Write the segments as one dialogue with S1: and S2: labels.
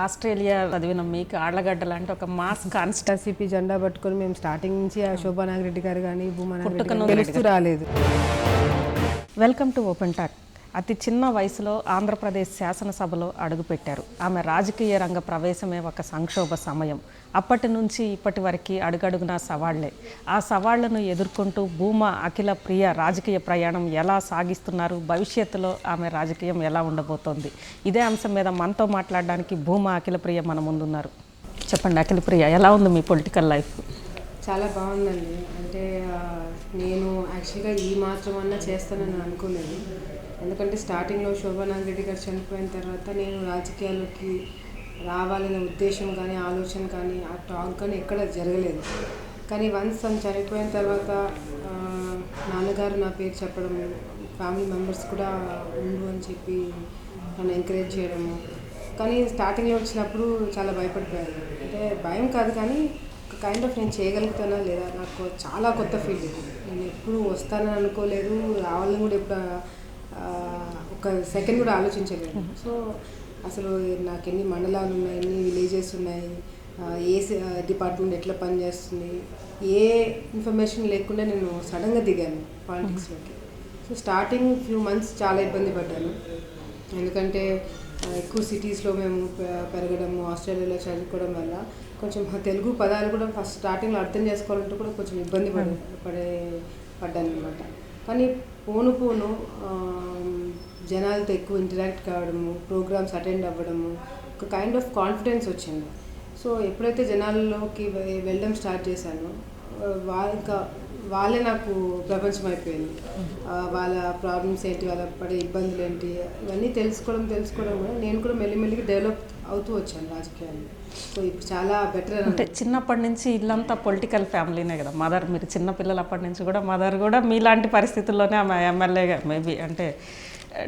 S1: Australia చదివిన మీకు ఆళ్లగడ్డ లాంటి ఒక మాస్
S2: సిపి జెండా పట్టుకొని మేము స్టార్టింగ్ నుంచి ఆ శోభా నాగిరెడ్డి గారు కానీ భూమా నాగిరెడ్డి
S1: పుట్టుకను
S2: గారు తెలుస్తూ రాలేదు.
S1: Welcome to open talk. అతి చిన్న వయసులో ఆంధ్రప్రదేశ్ శాసనసభలో అడుగుపెట్టారు. ఆమె రాజకీయ రంగ ప్రవేశమే ఒక సంక్షోభ సమయం. అప్పటి నుంచి ఇప్పటి వరకు అడుగడుగునా సవాళ్లే. ఆ సవాళ్లను ఎదుర్కొంటూ భూమా అఖిల ప్రియ రాజకీయ ప్రయాణం ఎలా సాగిస్తున్నారు, భవిష్యత్తులో ఆమె రాజకీయం ఎలా ఉండబోతోంది, ఇదే అంశం మీద మనతో మాట్లాడడానికి భూమా అఖిల ప్రియ మన ముందున్నారు. చెప్పండి అఖిల ప్రియ, ఎలా ఉంది మీ పొలిటికల్ లైఫ్?
S2: చాలా బాగుందండి. అంటే నేను యాక్చువల్గా ఈ మాత్రం అన్నా చేస్తానని అనుకోలేదు. ఎందుకంటే స్టార్టింగ్లో శోభా నాగిరెడ్డి గారు చనిపోయిన తర్వాత నేను రాజకీయాల్లోకి రావాలనే ఉద్దేశం కానీ ఆలోచన కానీ ఆ టాక్ కానీ ఎక్కడ జరగలేదు. కానీ వన్స్ తను చనిపోయిన తర్వాత నాన్నగారు నా పేరు చెప్పడం, ఫ్యామిలీ మెంబర్స్ కూడా ఉండు అని చెప్పి నన్ను ఎంకరేజ్ చేయడము. కానీ స్టార్టింగ్లో వచ్చినప్పుడు చాలా భయపడిపోయాను. అంటే భయం కాదు కానీ ఒక కైండ్ ఆఫ్ నేను చేయగలుగుతానా లేదా, నాకు చాలా కొత్త ఫీల్డ్. నేను ఎప్పుడు వస్తానని అనుకోలేదు, రావాలని కూడా ఎప్పుడు ఒక సెకండ్ కూడా ఆలోచించలేదు. సో అసలు నాకు ఎన్ని మండలాలు ఉన్నాయి, ఎన్ని విలేజెస్ ఉన్నాయి, ఏ డిపార్ట్మెంట్ ఎట్లా పనిచేస్తుంది, ఏ ఇన్ఫర్మేషన్ లేకుండా నేను సడన్గా దిగాను పాలిటిక్స్లోకి. సో స్టార్టింగ్ ఫ్యూ మంత్స్ చాలా ఇబ్బంది పడ్డాను. ఎందుకంటే ఎక్కువ సిటీస్లో మేము పెరగడము, ఆస్ట్రేలియాలో చదువుకోవడం వల్ల కొంచెం తెలుగు పదాలు కూడా ఫస్ట్ స్టార్టింగ్లో అర్థం చేసుకోవాలంటే కూడా కొంచెం ఇబ్బంది పడ్డాను అనమాట. కానీ పోను జనాలతో ఎక్కువ ఇంటరాక్ట్ కావడము, ప్రోగ్రామ్స్ అటెండ్ అవ్వడము, ఒక కైండ్ ఆఫ్ కాన్ఫిడెన్స్ వచ్చింది. సో ఎప్పుడైతే జనాల్లోకి వెళ్ళడం స్టార్ట్ చేశానో వాళ్ళే నాకు ప్రపంచం అయిపోయింది. వాళ్ళ ప్రాబ్లమ్స్ ఏంటి, వాళ్ళ పడే ఇబ్బందులు ఏంటి, ఇవన్నీ తెలుసుకోవడం కూడా నేను కూడా మెల్లిమెల్లిగా డెవలప్ అవుతూ వచ్చాను రాజకీయాల్లో. సో ఇప్పుడు చాలా బెటర్.
S1: అంటే చిన్నప్పటి నుంచి ఇల్లంతా పొలిటికల్ ఫ్యామిలీనే కదా. మదర్, మీరు చిన్నపిల్లలు అప్పటి నుంచి కూడా మదర్ కూడా మీలాంటి పరిస్థితుల్లోనే ఆమె ఎమ్మెల్యేగా మేబీ అంటే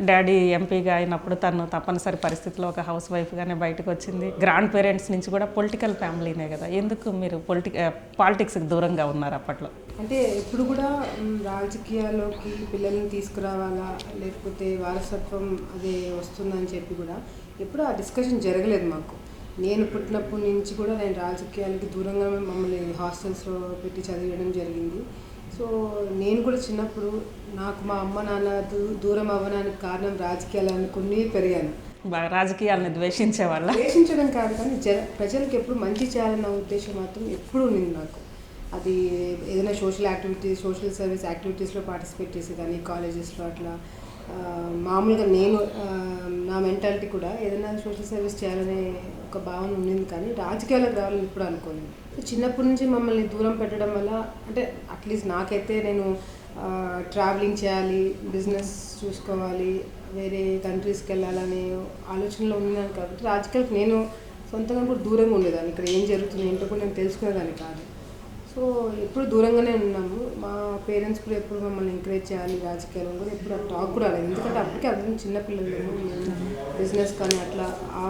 S1: డాడీ ఎంపీగా అయినప్పుడు తను తప్పనిసరి పరిస్థితిలో ఒక హౌస్ వైఫ్గానే బయటకు వచ్చింది. గ్రాండ్ పేరెంట్స్ నుంచి కూడా పొలిటికల్ ఫ్యామిలీనే కదా. ఎందుకు మీరు పాలిటిక్స్కి దూరంగా ఉన్నారు అప్పట్లో?
S2: అంటే ఎప్పుడు కూడా రాజకీయాల్లోకి పిల్లల్ని తీసుకురావాలా లేకపోతే వారసత్వం అదే వస్తుందని చెప్పి కూడా ఎప్పుడు ఆ డిస్కషన్ జరగలేదు మాకు. నేను పుట్టినప్పటి నుంచి కూడా నేను రాజకీయాలకి దూరంగా మమ్మల్ని హాస్టల్స్లో పెట్టి చదివడం జరిగింది. సో నేను కూడా చిన్నప్పుడు నాకు మా అమ్మ నాన్న దూరం అవ్వడానికి కారణం రాజకీయాలు అనుకుని పెరిగాను.
S1: రాజకీయాలను
S2: ద్వేషించడం కాదు కానీ ప్రజలకు ఎప్పుడు మంచి చేయాలన్న ఉద్దేశం మాత్రం ఎప్పుడు ఉంది నాకు. అది ఏదైనా సోషల్ సర్వీస్ యాక్టివిటీస్లో పార్టిసిపేట్ చేసేదాన్ని కాలేజెస్లో. అట్లా మామూలుగా నేను నా మెంటాలిటీ కూడా ఏదైనా సోషల్ సర్వీస్ చేయాలనే ఒక భావన ఉండింది. కానీ రాజకీయాలకు రావాలని ఇప్పుడు అనుకోలేదు. చిన్నప్పటి నుంచి మమ్మల్ని దూరం పెట్టడం వల్ల అంటే అట్లీస్ట్ నాకైతే నేను ట్రావెలింగ్ చేయాలి, బిజినెస్ చూసుకోవాలి, వేరే కంట్రీస్కి వెళ్ళాలనే ఆలోచనలో ఉన్నాను. కాబట్టి రాజకీయాలకు నేను సొంతంగా కూడా దూరంగా ఉండేదాన్ని. ఇక్కడ ఏం జరుగుతుంది ఏంటో కూడా నేను తెలుసుకునేదాన్ని కాదు. సో ఎప్పుడు దూరంగానే ఉన్నాము. మా పేరెంట్స్ కూడా ఎప్పుడు మమ్మల్ని ఎంకరేజ్ చేయాలి రాజకీయాలను కూడా ఎప్పుడు టాక్ కూడా రాలేదు. ఎందుకంటే అప్పటికే అందరం చిన్నపిల్లలు, బిజినెస్ కానీ అట్లా ఆ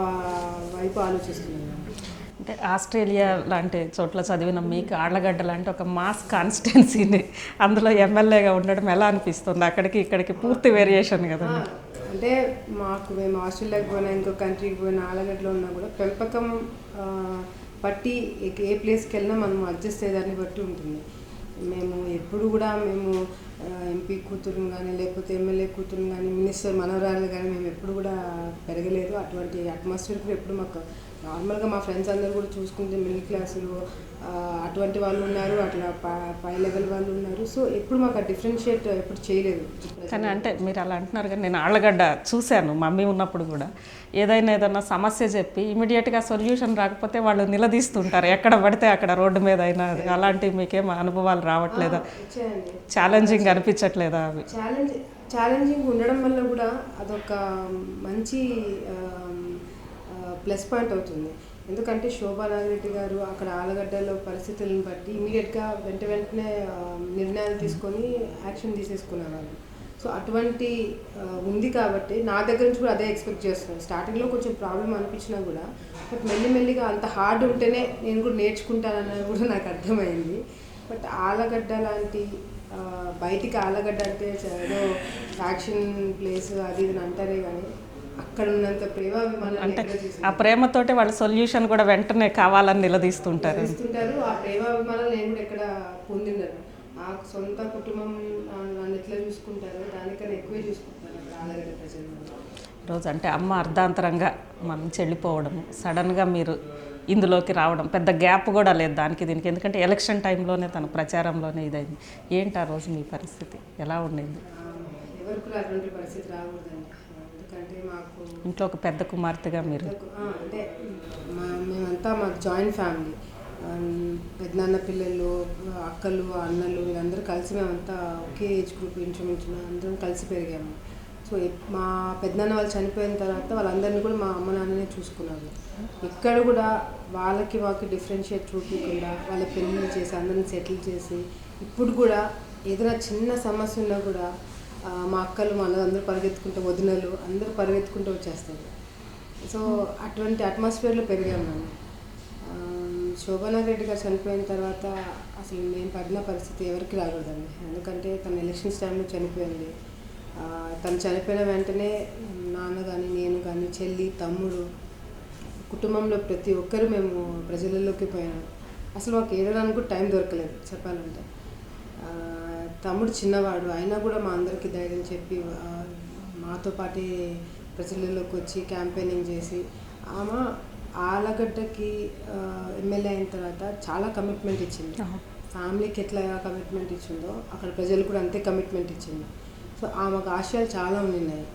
S2: వైపు ఆలోచిస్తున్నాను.
S1: అంటే ఆస్ట్రేలియా లాంటి చోట్ల చదివిన మీకు ఆళ్లగడ్డ లాంటి ఒక మాస్ కాన్స్టిట్యున్సీని అందులో ఎమ్మెల్యేగా ఉండడం ఎలా అనిపిస్తుంది? అక్కడికి ఇక్కడికి పూర్తి వేరియేషన్ కదా.
S2: అంటే మేము ఆస్ట్రేలియాకి పోయినా ఇంకో కంట్రీకి పోయినా ఆళ్లగడ్డలో ఉన్నా కూడా పెంపకం బట్టి ఏ ప్లేస్కి వెళ్ళినా మనం అడ్జస్ట్ అయ్యేదాన్ని బట్టి ఉంటుంది. మేము ఎప్పుడు కూడా ఎంపీ కూతురుని కానీ లేకపోతే ఎమ్మెల్యే కూతురుని కానీ మినిస్టర్ మనవరాలు కానీ మేము ఎప్పుడు కూడా పెరగలేదు. అటువంటి అట్మాస్ఫియర్ కూడా ఎప్పుడు మాకు నార్మల్గా మా ఫ్రెండ్స్ అందరూ కూడా చూసుకుంటే మిడిల్ క్లాసులు అటువంటి వాళ్ళు ఉన్నారు, అట్లా పై లెవెల్ వాళ్ళు ఉన్నారు. సో ఎప్పుడు మాకు ఆ డిఫరెన్షియేట్ ఎప్పుడు చేయలేదు.
S1: కానీ అంటే మీరు అలా అంటున్నారు కానీ నేను ఆళ్లగడ్డ చూశాను మమ్మీ ఉన్నప్పుడు కూడా. ఏదైనా సమస్య చెప్పి ఇమీడియట్గా సొల్యూషన్ రాకపోతే వాళ్ళు నిలదీస్తుంటారు ఎక్కడ పడితే అక్కడ రోడ్డు మీద అయినా. అలాంటివి మీకేం అనుభవాలు రావట్లేదా? ఛాలెంజింగ్ అనిపించట్లేదా? అవి
S2: ఛాలెంజింగ్ ఉండడం వల్ల కూడా అదొక మంచి ప్లస్ పాయింట్ అవుతుంది. ఎందుకంటే శోభా నాగిరెడ్డి గారు అక్కడ ఆళ్లగడ్డలో పరిస్థితులను బట్టి ఇమీడియట్గా వెంటనే నిర్ణయాలు తీసుకొని యాక్షన్ తీసేసుకునేవాళ్ళు. సో అటువంటి ఉంది కాబట్టి నా దగ్గర నుంచి కూడా అదే ఎక్స్పెక్ట్ చేస్తున్నాను. స్టార్టింగ్లో కొంచెం ప్రాబ్లం అనిపించినా కూడా బట్ మెల్లిమెల్లిగా అంత హార్డ్ ఉంటేనే నేను కూడా నేర్చుకుంటానన్నది కూడా నాకు అర్థమైంది. బట్ ఆళ్లగడ్డ లాంటి బయటికి ఆళ్లగడ్డ అంటే ఏదో యాక్షన్ ప్లేస్ అది ఇది అంటారే కానీ అక్కడ ఉన్నంత ప్రేమాభిమానాన్ని
S1: అంటే
S2: ఎక్కడ
S1: ఆ
S2: చూసాను.
S1: ప్రేమతోటే వాళ్ళ సొల్యూషన్ కూడా వెంటనే కావాలని నిలదీస్తుంటారు.
S2: చూస్తుంటారు. ఆ ప్రేమాభిమానాలు నేను కూడా ఎక్కడ పొందిన్నాను. ఆ సొంత కుటుంబం నన్ను ఎట్లా చూసుకుంటారో దానికన్నా ఎక్కువే చూసుకుంటాను అక్కడ ఆలగడ్డ ప్రజలు.
S1: రోజు అంటే అమ్మ అర్ధాంతరంగా మనం చెల్లిపోవడం, సడన్గా మీరు ఇందులోకి రావడం, పెద్ద గ్యాప్ కూడా లేదు దానికి దీనికి, ఎందుకంటే ఎలక్షన్ టైంలోనే తన ప్రచారంలోనే ఇదైంది. ఏంటి ఆ రోజు మీ పరిస్థితి ఎలా ఉండింది?
S2: ఎవరికి కూడా అటువంటి పరిస్థితి రాకూడదండి. ఎందుకంటే మాకు
S1: ఇంట్లో ఒక పెద్ద కుమార్తెగా మీరు
S2: అంటే మేమంతా మాకు జాయింట్ ఫ్యామిలీ. పెద్దనాన్న పిల్లలు, అక్కలు, అన్నలు వీళ్ళందరూ కలిసి మేమంతా ఒకే ఏజ్ గ్రూప్ ఇంచుమించు అందరం కలిసి పెరిగాము. సో మా పెద్దనాన్న వాళ్ళు చనిపోయిన తర్వాత వాళ్ళందరినీ కూడా మా అమ్మ నాన్ననే చూసుకున్నారు. ఎక్కడ కూడా వాళ్ళకి మాకు డిఫరెన్షియేట్ చూపించకుండా వాళ్ళ పెళ్ళిళ్ళు చేసి అందరిని సెటిల్ చేసి ఇప్పుడు కూడా ఏదైనా చిన్న సమస్య ఉన్నా కూడా మా అక్కలు మా అందరూ పరిగెత్తుకుంటూ, వదినలు అందరూ పరిగెత్తుకుంటూ వచ్చేస్తారు. సో అటువంటి అట్మాస్ఫియర్లో పెరిగాము మేము. శోభనారెడ్డి గారు చనిపోయిన తర్వాత అసలు మేము పడిన పరిస్థితి ఎవరికి రాకూడదండి. ఎందుకంటే తన ఎలక్షన్స్ టైంలో చనిపోయింది. తను చనిపోయిన వెంటనే నాన్న కానీ, నేను కానీ, చెల్లి, తమ్ముడు, కుటుంబంలో ప్రతి ఒక్కరు మేము ప్రజలలోకి పోయాము. అసలు మాకు ఏడడానికి కూడా టైం దొరకలేదు చెప్పాలంటే. తమ్ముడు చిన్నవాడు అయినా కూడా మా అందరికీ ధైర్యం చెప్పి మాతో పాటే ప్రజలలోకి వచ్చి క్యాంపెయినింగ్ చేసి ఆమె ఆలగడ్డకి ఎమ్మెల్యే అయిన తర్వాత చాలా కమిట్మెంట్ ఇచ్చింది. ఫ్యామిలీకి ఎట్లా కమిట్మెంట్ ఇచ్చిందో అక్కడ ప్రజలు కూడా అంతే కమిట్మెంట్ ఇచ్చింది. సో ఆమెకు ఆశయాలు చాలా ఉన్నాయి.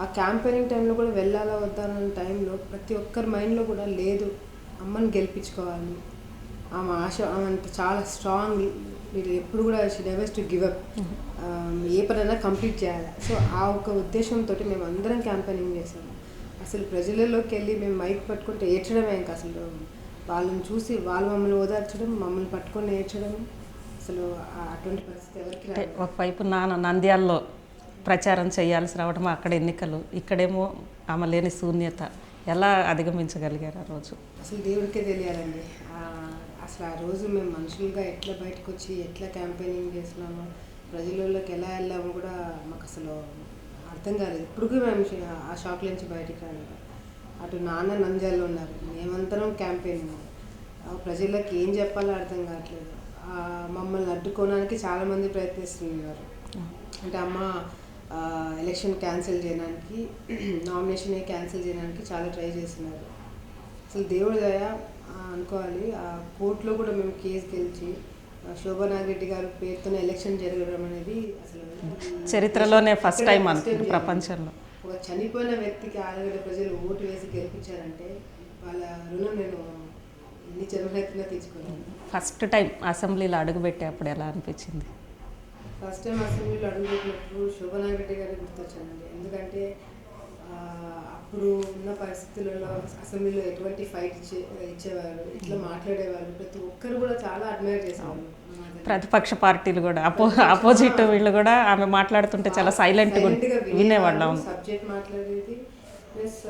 S2: ఆ క్యాంపెయినింగ్ టైంలో కూడా వెళ్ళాలా వద్దా అన్న టైంలో ప్రతి ఒక్కరి మైండ్లో కూడా లేదు, అమ్మని గెలిపించుకోవాలి. ఆమె ఆశ ఆమె అంత చాలా స్ట్రాంగ్. మీరు ఎప్పుడు కూడా షీ నెవర్స్ టు గివ్ అప్. ఏ పనైనా కంప్లీట్ చేయాలి. సో ఆ ఒక ఉద్దేశంతో మేము అందరం క్యాంపెయినింగ్ చేసాము. అసలు ప్రజలలోకి వెళ్ళి మేము మైక్ పట్టుకుంటే ఏడ్చడమే. ఇంకా అసలు వాళ్ళని చూసి వాళ్ళు మమ్మల్ని ఓదార్చడం, మమ్మల్ని పట్టుకొని ఏడ్చడం, అసలు అటువంటి పరిస్థితి ఎవరికి రాదు.
S1: ఒకవైపు నంద్యాలలో ప్రచారం చేయాల్సి రావడం, అక్కడ ఎన్నికలు, ఇక్కడేమో ఆమె లేని శూన్యత, ఎలా అధిగమించగలిగారు ఆ రోజు?
S2: అసలు దేవుడికే తెలియాలండి. అసలు ఆ రోజు మేము మనుషులుగా ఎట్లా బయటకు వచ్చి ఎట్లా క్యాంపెయినింగ్ చేస్తున్నామో, ప్రజలలోకి ఎలా వెళ్ళామో కూడా మాకు అసలు అర్థం కాలేదు. ఇప్పుడు మేము ఆ షాక్ నుంచి బయటికి రాలేదు. అటు నాన్న నంద్యాలలో ఉన్నారు, మేమంతరం క్యాంపెయినింగ్. ప్రజలకు ఏం చెప్పాలో అర్థం కావట్లేదు. మమ్మల్ని అడ్డుకోవడానికి చాలామంది ప్రయత్నిస్తున్నారు. అంటే అమ్మ ఎలక్షన్ క్యాన్సిల్ చేయడానికి, నామినేషన్ క్యాన్సిల్ చేయడానికి చాలా ట్రై చేస్తున్నారు. అసలు దేవుడి దయ అనుకోవాలి. ఆ కోర్టులో కూడా మేము కేసు గెలిచి శోభనారెడ్డి గారి పేరుతోనే ఎలక్షన్ జరగడం అనేది అసలు
S1: చరిత్రలోనే ఫస్ట్ టైం అనుకుంది ప్రపంచంలో.
S2: ఒక చనిపోయిన వ్యక్తికి ఆలగడ్డ ప్రజలు ఓటు వేసి గెలిపించారంటే వాళ్ళ రుణం నేను ఎన్ని జన్మలెత్తినా తీర్చుకోలేను.
S1: ఫస్ట్ టైం అసెంబ్లీలో అడుగుపెట్టే అప్పుడు ఎలా అనిపించింది?
S2: ఫస్ట్ టైం అసెంబ్లీలో అడుగుపెట్టినప్పుడు శోభనారెడ్డి గారి గుర్తొచ్చానండి. ఎందుకంటే అప్పుడు ఉన్న పరిస్థితులలో అసెంబ్లీలో ఎటువంటి ఫైట్ ఇచ్చేవారు, ఇట్లా మాట్లాడేవారు. ప్రతి ఒక్కరు కూడా చాలా అడ్మైర్ చేసేవారు.
S1: ప్రతిపక్ష పార్టీలు కూడా అపోజిట్ వీళ్ళు కూడా ఆమె మాట్లాడుతుంటే చాలా సైలెంట్గా వినేవాళ్ళం.
S2: సబ్జెక్ట్ మాట్లాడేది ప్లస్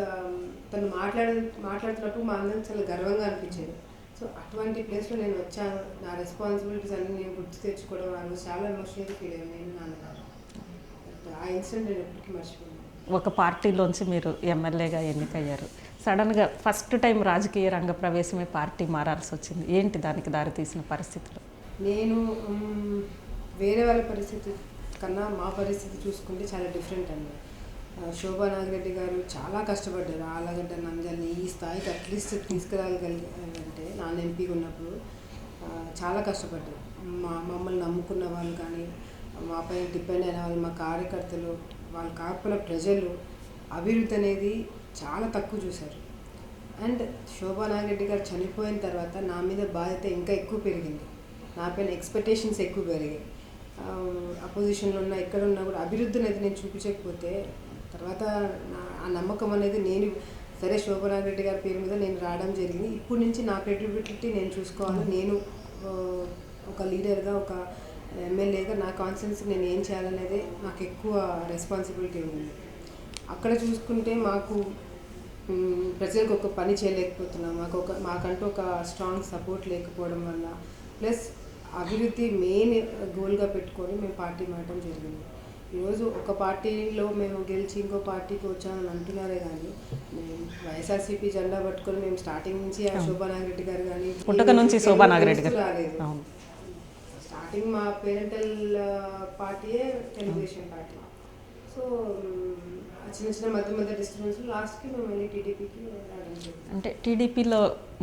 S2: తను మాట్లాడుతున్నప్పుడు మా అందరం చాలా గర్వంగా అనిపించేది. సో అటువంటి ప్లేస్లో నేను వచ్చాను. నా రెస్పాన్సిబిలిటీస్ అన్ని నేను గుర్తు తెచ్చుకోవడం వల్ల చాలా ఎమోషనల్ ఫీల్ అయ్యాను నేను, నాన్నగారు. ఆ ఇన్సిడెంట్ నేను ఎప్పటికీ మర్చిపోయాను.
S1: ఒక పార్టీలోంచి మీరు ఎమ్మెల్యేగా ఎన్నికయ్యారు. సడన్గా ఫస్ట్ టైం రాజకీయ రంగ ప్రవేశమే పార్టీ మారాల్సి వచ్చింది. ఏంటి దానికి దారి తీసిన పరిస్థితులు?
S2: నేను వేరే వాళ్ళ పరిస్థితి కన్నా మా పరిస్థితి చూసుకుంటే చాలా డిఫరెంట్ అండి. శోభా నాగిరెడ్డి గారు చాలా కష్టపడ్డారు. ఆలగడ్డ నంద్యాలని ఈ స్థాయికి అట్లీస్ట్ తీసుకురాగలిగారంటే నాన్న ఎంపీగా ఉన్నప్పుడు చాలా కష్టపడ్డారు. మమ్మల్ని నమ్ముకున్న వాళ్ళు కానీ, మాపై డిపెండ్ అయిన వాళ్ళు, మా కార్యకర్తలు, వాళ్ళు కాకపోయిన ప్రజలు అభివృద్ధి అనేది చాలా తక్కువ చూశారు. అండ్ శోభా నాగిరెడ్డి గారు చనిపోయిన తర్వాత నా మీద బాధ్యత ఇంకా ఎక్కువ పెరిగింది. నా పైన ఎక్స్పెక్టేషన్స్ ఎక్కువ పెరిగాయి. అపోజిషన్లో ఉన్న ఎక్కడున్నా కూడా అభివృద్ధి అనేది నేను చూపించకపోతే తర్వాత ఆ నమ్మకం అనేది నేను సరే శోభా నాగిరెడ్డి గారి పేరు మీద నేను రావడం జరిగింది. ఇప్పటి నుంచి నా క్రెడిబిలిటీ నేను చూసుకోవాలి. నేను ఒక లీడర్గా, ఒక ఎమ్మెల్యేగా నా కాన్స్టిట్యున్సీ నేను ఏం చేయాలనేది నాకు ఎక్కువ రెస్పాన్సిబిలిటీ ఉంది. అక్కడ చూసుకుంటే మాకు ప్రజలకు ఒక పని చేయలేకపోతున్నాం. మాకంటూ ఒక స్ట్రాంగ్ సపోర్ట్ లేకపోవడం వల్ల, ప్లస్ అభివృద్ధి మెయిన్ గోల్గా పెట్టుకొని మేము పార్టీ మారడం జరిగింది. ఈరోజు ఒక పార్టీలో మేము గెలిచి ఇంకో పార్టీకి వచ్చామని అంటున్నారే కానీ మేము వైఎస్ఆర్సీపీ జెండా పట్టుకొని మేము స్టార్టింగ్ నుంచి ఆ శోభా నాగిరెడ్డి గారు కానీ
S1: పుట్టక నుంచి శోభా నాగిరెడ్డి గారు
S2: రాలేదు.
S1: అవును.
S2: స్టార్టింగ్ మా పేరెంటల్ పార్టీయే తెలుగుదేశం పార్టీ. సో చిన్న చిన్న మధ్య మధ్య డిస్టర్బెన్స్ లాస్ట్కి మేము వెళ్ళి టీడీపీకి రావడం జరిగింది.
S1: అంటే టీడీపీలో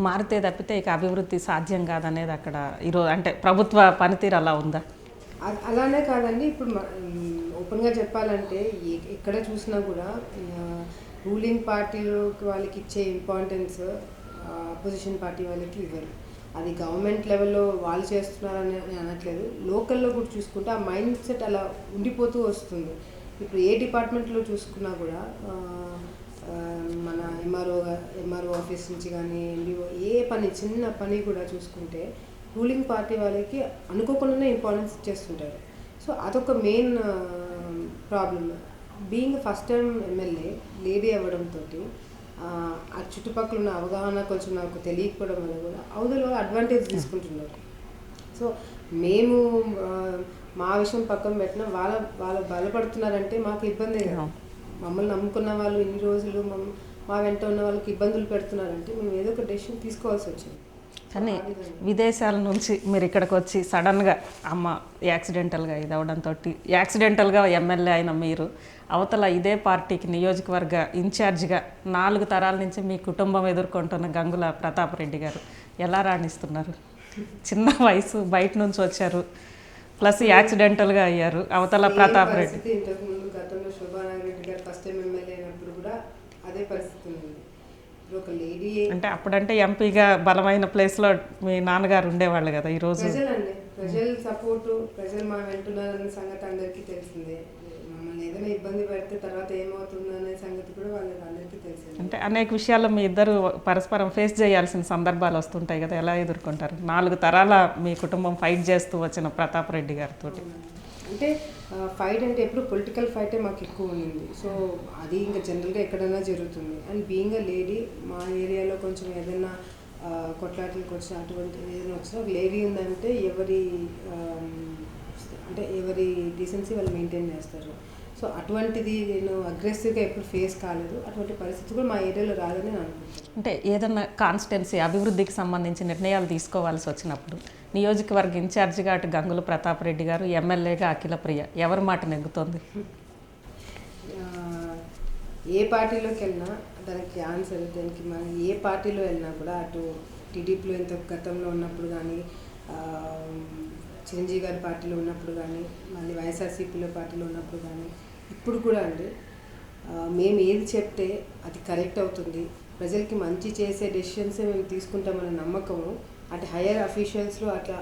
S1: మారితే తప్పితే ఇక అభివృద్ధి సాధ్యం కాదనేది అక్కడ ఈరోజు అంటే ప్రభుత్వ పనితీరు అలా ఉందా?
S2: అలానే కాదండి. ఇప్పుడు ఓపెన్గా చెప్పాలంటే ఎక్కడ చూసినా కూడా రూలింగ్ పార్టీలోకి వాళ్ళకి ఇచ్చే ఇంపార్టెన్స్ అపోజిషన్ పార్టీ వాళ్ళకి ఇవ్వరు. అది గవర్నమెంట్ లెవెల్లో వాళ్ళు చేస్తున్నారని అనట్లేదు. లోకల్లో కూడా చూసుకుంటే ఆ మైండ్ సెట్ అలా ఉండిపోతూ వస్తుంది. ఇప్పుడు ఏ డిపార్ట్మెంట్లో చూసుకున్నా కూడా మన ఎంఆర్ఓ ఆఫీస్ నుంచి కానీ ఎండిఓ ఏ పని చిన్న పని కూడా చూసుకుంటే రూలింగ్ పార్టీ వాళ్ళకి అనుకోకుండానే ఇంపార్టెన్స్ ఇచ్చేస్తుంటారు. సో అదొక main problem. Being first time MLA lady అవ్వడంతో ఆ చుట్టుపక్కల ఉన్న అవగాహన కొంచెం నాకు తెలియకపోవడం వల్ల కూడా అవతల అడ్వాంటేజ్ తీసుకుంటున్నారు. సో మేము మా విషయం పక్కన పెట్టినా వాళ్ళు బలపడుతున్నారంటే మాకు ఇబ్బందే కదా. మమ్మల్ని నమ్ముకున్న వాళ్ళు ఇన్ని రోజులు మా వెంట ఉన్న వాళ్ళకి ఇబ్బందులు పెడుతున్నారంటే మేము ఏదో ఒక డెసిషన్ తీసుకోవాల్సి వచ్చింది.
S1: కానీ విదేశాల నుంచి మీరు ఇక్కడికి వచ్చి సడన్గా అమ్మ యాక్సిడెంటల్గా ఇది అవడంతో యాక్సిడెంటల్గా ఎమ్మెల్యే అయిన మీరు అవతల ఇదే పార్టీకి నియోజకవర్గ ఇన్ఛార్జిగా 4 తరాల నుంచి మీ కుటుంబం ఎదుర్కొంటున్న గంగుల ప్రతాప్ రెడ్డి గారు ఎలా రాణిస్తున్నారు? చిన్న వయసు, బయట నుంచి వచ్చారు, ప్లస్ యాక్సిడెంటల్గా అయ్యారు. అవతల ప్రతాప్ రెడ్డి
S2: ఇంతకుముందు గతంలో శోభా నాగిరెడ్డి గారు ఫస్ట్ టైం ఎమ్మెల్యే అయినప్పుడు కూడా అదే పరిస్థితి ఉంది. ఒక లేడీ
S1: అంటే అప్పుడంటే ఎంపీగా బలమైన ప్లేస్లో మీ నాన్నగారు ఉండేవాళ్ళు కదా. ఈరోజు
S2: ప్రజల సపోర్టు, ప్రజలు మా వెంటున్నారన్న సంగతి అందరికీ తెలిసిందే. మమ్మల్ని ఏదైనా ఇబ్బంది పెడితే తర్వాత ఏమవుతుందో అనే సంగతి కూడా వాళ్ళకి అందరికీ తెలిసింది.
S1: అంటే అనేక విషయాల్లో మీ ఇద్దరు పరస్పరం ఫేస్ చేయాల్సిన సందర్భాలు వస్తుంటాయి కదా, ఎలా ఎదుర్కొంటారు? 4 తరాల మీ కుటుంబం ఫైట్ చేస్తూ వచ్చిన ప్రతాప్ రెడ్డి గారితో.
S2: అంటే ఫైట్ అంటే ఎప్పుడు పొలిటికల్ ఫైటే మాకు ఎక్కువ ఉంది. సో అది ఇంకా జనరల్గా ఎక్కడైనా జరుగుతుంది. అండ్ బీయింగ్ అ లేడీ మా ఏరియాలో కొంచెం ఏదైనా కొట్లాటలకు వచ్చినా అటువంటి ఏదైనా వచ్చినా ఒక లేడీ ఉందంటే ఎవరి డీసెన్సీ వాళ్ళు మెయింటైన్ చేస్తారు. సో అటువంటిది నేను అగ్రెసివ్గా ఎప్పుడు ఫేస్ కాలేదు. అటువంటి పరిస్థితి కూడా మా ఏరియాలో రాదని నేను అనుకుంటున్నాను.
S1: అంటే ఏదన్నా కాన్స్టిట్యున్సీ అభివృద్ధికి సంబంధించి నిర్ణయాలు తీసుకోవాల్సి వచ్చినప్పుడు నియోజకవర్గ ఇన్ఛార్జిగా అటు గంగుల ప్రతాప్ రెడ్డి గారు, ఎమ్మెల్యేగా అఖిలప్రియ, ఎవరి మాట నెగ్గుతోంది?
S2: ఏ పార్టీలోకి వెళ్ళినా దానికి ఆన్సర్, దానికి మనం ఏ పార్టీలో వెళ్ళినా కూడా అటు టీడీపీలో ఇంత గతంలో ఉన్నప్పుడు కానీ, చిరంజీవి గారి పార్టీలో ఉన్నప్పుడు కానీ, మళ్ళీ వైఎస్ఆర్సీపీలో పార్టీలో ఉన్నప్పుడు కానీ, ఇప్పుడు కూడా అండి మేము ఏది చెప్తే అది కరెక్ట్ అవుతుంది, ప్రజలకి మంచి చేసే డెసిషన్సే మేము తీసుకుంటామనే నమ్మకము అటు హయ్యర్ అఫీషియల్స్లో అట్లా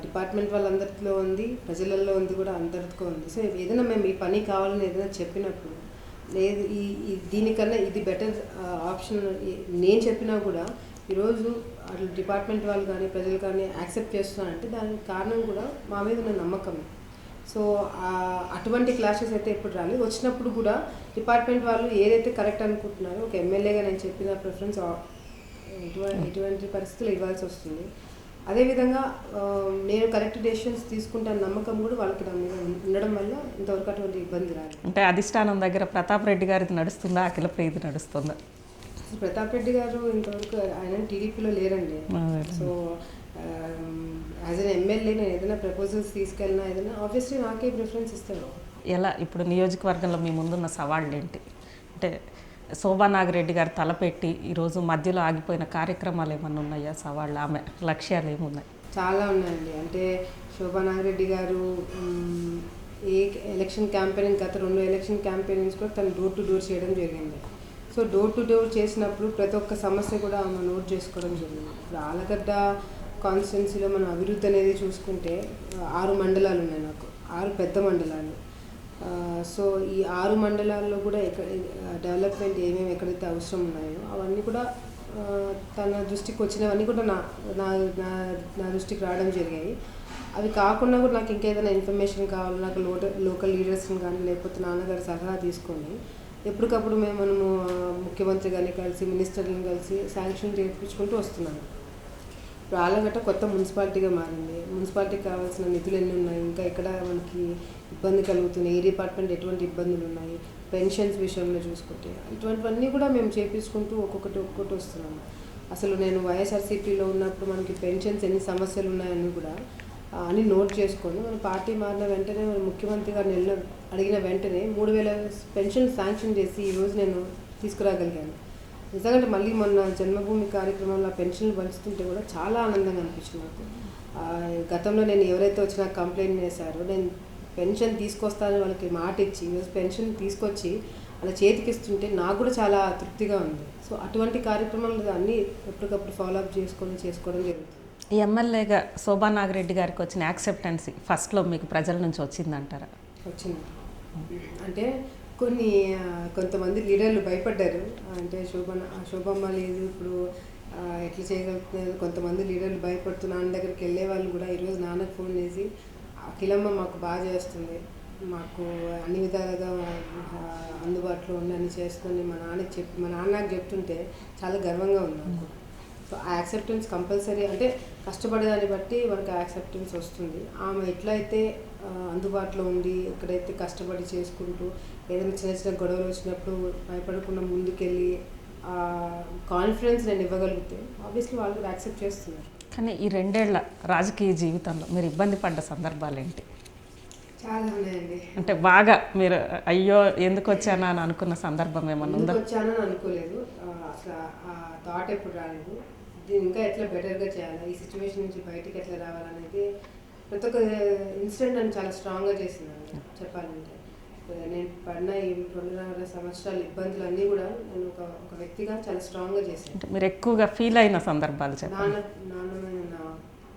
S2: డిపార్ట్మెంట్ వాళ్ళందరిలో ఉంది, ప్రజలలో ఉంది కూడా అందరితో ఉంది. సో ఏదైనా మేము ఈ పని కావాలని ఏదైనా చెప్పినప్పుడు లేదు దీనికన్నా ఇది బెటర్ ఆప్షన్ నేను చెప్పినా కూడా ఈరోజు అట్లా డిపార్ట్మెంట్ వాళ్ళు కానీ ప్రజలు కానీ యాక్సెప్ట్ చేస్తున్నారంటే దానికి కారణం కూడా మా మీద ఉన్న నమ్మకం. సో అటువంటి క్లాషెస్ అయితే ఎప్పుడు రాలేదు. వచ్చినప్పుడు కూడా డిపార్ట్మెంట్ వాళ్ళు ఏదైతే కరెక్ట్ అనుకుంటున్నారో ఒక ఎమ్మెల్యేగా నేను చెప్పిన ప్రిఫరెన్స్ ఎటువంటి పరిస్థితులు ఇవ్వాల్సి వస్తుంది. అదేవిధంగా నేను కరెక్ట్ డెసిషన్స్ తీసుకుంటాను నమ్మకం కూడా వాళ్ళకి నా మీద ఉండడం వల్ల ఇంతవరకు అటువంటి ఇబ్బంది రాలేదు.
S1: అంటే అధిష్టానం దగ్గర ప్రతాప్ రెడ్డి గారిది నడుస్తుందా, అఖిలప్రియది నడుస్తుందా?
S2: ప్రతాప్ రెడ్డి గారు ఇంతవరకు ఆయన టీడీపీలో లేరండి. సో యాజ్ అన్ ఎమ్మెల్యే నేను ఏదైనా ప్రపోజల్స్ తీసుకెళ్ళినా ఏదైనా ఆబ్వియస్లీ నాకే ప్రిఫరెన్స్ ఇస్తాడు.
S1: ఎలా ఇప్పుడు నియోజకవర్గంలో మీ ముందున్న సవాళ్ళు ఏంటి? అంటే శోభా నాగిరెడ్డి గారు తలపెట్టి ఈరోజు మధ్యలో ఆగిపోయిన కార్యక్రమాలు ఏమన్నా ఉన్నాయా? సవాళ్ళు, ఆమె లక్ష్యాలు ఏమున్నాయి?
S2: చాలా ఉన్నాయండి. అంటే శోభా నాగిరెడ్డి గారు ఏ ఎలక్షన్ క్యాంపెయినింగ్ గత 2 ఎలక్షన్ క్యాంపెయినింగ్స్ కూడా తను డోర్ టు డోర్ చేయడం జరిగింది. సో డోర్ టు డోర్ చేసినప్పుడు ప్రతి ఒక్క సమస్య కూడా ఆమె నోట్ చేసుకోవడం జరిగింది. ఇప్పుడు ఆలగడ్డ కాన్స్టిట్యున్సీలో మనం అభివృద్ధి అనేది చూసుకుంటే 6 మండలాలు ఉన్నాయి, నాకు 6 పెద్ద మండలాలు. సో ఈ 6 మండలాల్లో కూడా డెవలప్మెంట్ ఏమేమి ఎక్కడైతే అవసరం ఉన్నాయో అవన్నీ కూడా తన దృష్టికి వచ్చినవన్నీ కూడా నా దృష్టికి రావడం జరిగాయి. అవి కాకుండా కూడా నాకు ఇంకేదైనా ఇన్ఫర్మేషన్ కావాలి, నాకు లోకల్ లీడర్స్ని కానీ లేకపోతే నాన్నగారి సలహా తీసుకొని ఎప్పటికప్పుడు మనము ముఖ్యమంత్రి గారిని కలిసి మినిస్టర్లను కలిసి శాంక్షన్ చేయించుకుంటూ వస్తున్నాను. ఇప్పుడు ఆలగడ్డ కొత్త మున్సిపాలిటీగా మారింది. మున్సిపాలిటీకి కావాల్సిన నిధులు ఎన్ని ఉన్నాయి, ఇంకా ఎక్కడ మనకి ఇబ్బంది కలుగుతుంది, ఏ డిపార్ట్మెంట్ ఎటువంటి ఇబ్బందులు ఉన్నాయి, పెన్షన్స్ విషయంలో చూసుకుంటే ఇటువంటివన్నీ కూడా మేము చేపించుకుంటూ ఒక్కొక్కటి వస్తున్నాము. అసలు నేను వైఎస్ఆర్సీపీలో ఉన్నప్పుడు మనకి పెన్షన్స్ ఎన్ని సమస్యలు ఉన్నాయని కూడా అని నోట్ చేసుకొని మన పార్టీ మారిన వెంటనే మన ముఖ్యమంత్రి గారు అడిగిన వెంటనే 3,000 పెన్షన్ శాంక్షన్ చేసి ఈరోజు నేను తీసుకురాగలిగాను. నిజంగా మళ్ళీ మొన్న జన్మభూమి కార్యక్రమంలో పెన్షన్లు పంచుతుంటే కూడా చాలా ఆనందంగా అనిపించింది నాకు. గతంలో నేను ఎవరైతే వచ్చినా కంప్లైంట్ చేశారో నేను పెన్షన్ తీసుకొస్తానని వాళ్ళకి మాట ఇచ్చి ఈరోజు పెన్షన్ తీసుకొచ్చి వాళ్ళ చేతికి ఇస్తుంటే నాకు కూడా చాలా తృప్తిగా ఉంది. సో అటువంటి కార్యక్రమాలు అన్నీ ఎప్పటికప్పుడు ఫాలోఅప్ చేసుకోవడం జరుగుతుంది.
S1: ఎమ్మెల్యేగా శోభా నాగిరెడ్డి గారికి వచ్చిన యాక్సెప్టెన్సీ ఫస్ట్లో మీకు ప్రజల నుంచి వచ్చిందంటారా?
S2: వచ్చింది. అంటే కొంతమంది లీడర్లు భయపడ్డారు. అంటే శోభమ్మ లేదు ఇప్పుడు ఎట్లా చేయగలుగుతున్నారు, కొంతమంది లీడర్లు భయపడుతూ నాన్న దగ్గరికి వెళ్ళే వాళ్ళు కూడా ఈరోజు నాన్నకు ఫోన్ చేసి అఖిలమ్మ మాకు బాగా చేస్తుంది, మాకు అన్ని విధాలుగా అందుబాటులో ఉందని చేసుకొని మా నాన్నకు చెప్తుంటే చాలా గర్వంగా ఉంది నాకు. సో ఆ యాక్సెప్టెన్స్ కంపల్సరీ, అంటే కష్టపడేదాన్ని బట్టి మనకు యాక్సెప్టెన్స్ వస్తుంది. ఆమె ఎట్లయితే అందుబాటులో ఉండి ఎక్కడైతే కష్టపడి చేసుకుంటూ ఏదైనా చిన్న గొడవలు వచ్చినప్పుడు భయపడకుండా ముందుకెళ్ళి కాన్ఫిడెన్స్ నేను ఇవ్వగలిగితే ఆబ్వియస్లీ వాళ్ళు కూడా యాక్సెప్ట్ చేస్తున్నారు.
S1: కానీ ఈ 2 ఏళ్ల రాజకీయ జీవితంలో మీరు ఇబ్బంది పడ్డ సందర్భాలు ఏంటి?
S2: చాలా ఉన్నాయండి.
S1: అంటే బాగా మీరు అయ్యో ఎందుకు వచ్చానా అని అనుకున్న సందర్భం ఏమన్నా ఉందా?
S2: వచ్చానని అనుకోలేదు, అసలు ఆ థాట్ ఎప్పుడు రాలేదు. దీన్ని ఇంకా ఎట్లా బెటర్గా చేయాలి, ఈ సిచ్యువేషన్ నుంచి బయటికి ఎట్లా రావాలనేది ప్రతి ఒక్క ఇన్సిడెంట్ నన్ను చాలా స్ట్రాంగ్గా చేసింది. చెప్పాలంటే నేను పడిన ఈ 2.5 సంవత్సరాల ఇబ్బందులన్నీ కూడా నేను ఒక వ్యక్తిగా చాలా స్ట్రాంగ్గా చేశాను.
S1: మీరు ఎక్కువగా ఫీల్ అయిన సందర్భాలు చెప్పండి.
S2: నాన్న